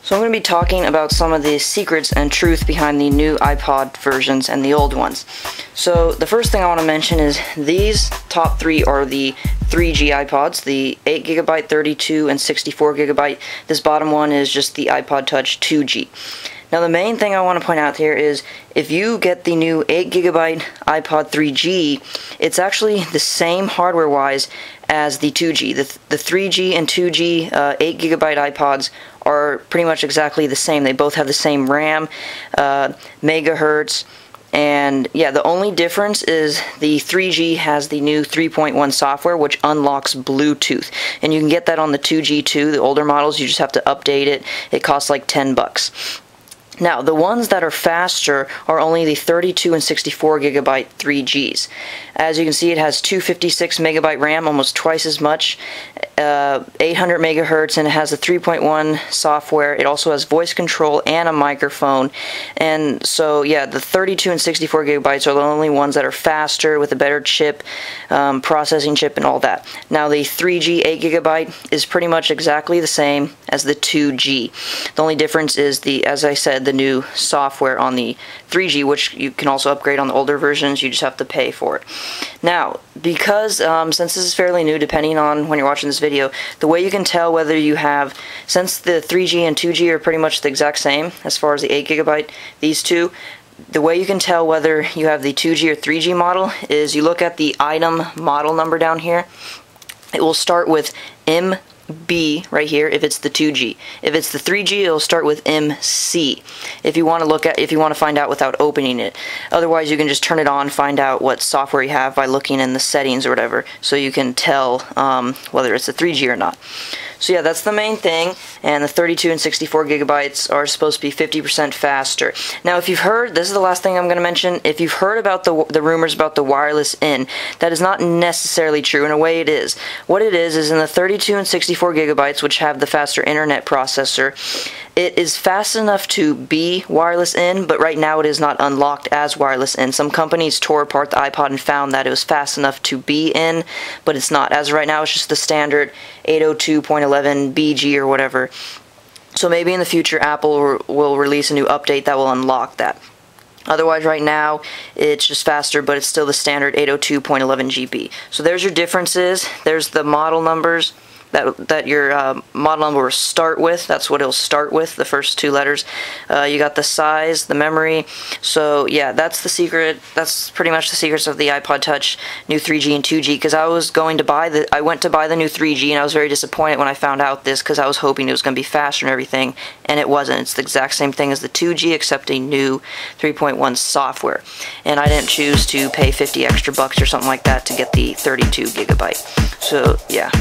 So I'm going to be talking about some of the secrets and truth behind the new iPod versions and the old ones. So the first thing I want to mention is these top three are the 3G iPods, the 8GB, 32, and 64GB. This bottom one is just the iPod Touch 2G. Now the main thing I want to point out here is if you get the new 8GB iPod 3G, it's actually the same hardware-wise as the 2G. The 3G and 2G 8GB iPods are pretty much exactly the same. They both have the same RAM, megahertz, and yeah, the only difference is the 3G has the new 3.1 software, which unlocks Bluetooth, and you can get that on the 2G too. The older models, you just have to update it. It costs like $10. Now, the ones that are faster are only the 32 and 64GB 3Gs. As you can see, it has 256 megabyte RAM, almost twice as much, 800 megahertz, and it has the 3.1 software. It also has voice control and a microphone. And so, yeah, the 32 and 64 gigabytes are the only ones that are faster with a better chip, processing chip, and all that. Now, the 3G 8GB is pretty much exactly the same as the 2G. The only difference is as I said, the new software on the 3G, which you can also upgrade on the older versions. You just have to pay for it. Now, because since this is fairly new, depending on when you're watching this video, the way you can tell whether you have, since the 3G and 2G are pretty much the exact same as far as the 8GB, these two, the way you can tell whether you have the 2G or 3G model is you look at the item model number down here. It will start with MB right here if it's the 2G. If it's the 3G, it'll start with MC. If you want to find out without opening it. Otherwise, you can just turn it on, find out what software you have by looking in the settings or whatever, so you can tell whether it's a 3G or not. So yeah, that's the main thing, and the 32 and 64 gigabytes are supposed to be 50% faster. Now, if you've heard, this is the last thing I'm going to mention, if you've heard about the rumors about the wireless in, that is not necessarily true. In a way, it is. What it is in the 32 and 64 gigabytes, which have the faster internet processor, it is fast enough to be wireless in, but right now it is not unlocked as wireless in. Some companies tore apart the iPod and found that it was fast enough to be in, but it's not. As of right now, it's just the standard 802.11 BG or whatever. So maybe in the future Apple will release a new update that will unlock that. Otherwise, right now, it's just faster, but it's still the standard 802.11 GB. So there's your differences. There's the model numbers that your model number will start with. That's what it'll start with, the first two letters. You got the size, the memory. So yeah, that's the secret. That's pretty much the secrets of the iPod Touch new 3G and 2G. Because I went to buy the new 3G, and I was very disappointed when I found out this, because I was hoping it was going to be faster and everything, and it wasn't. It's the exact same thing as the 2G, except a new 3.1 software. And I didn't choose to pay 50 extra bucks or something like that to get the 32 gigabyte. So yeah.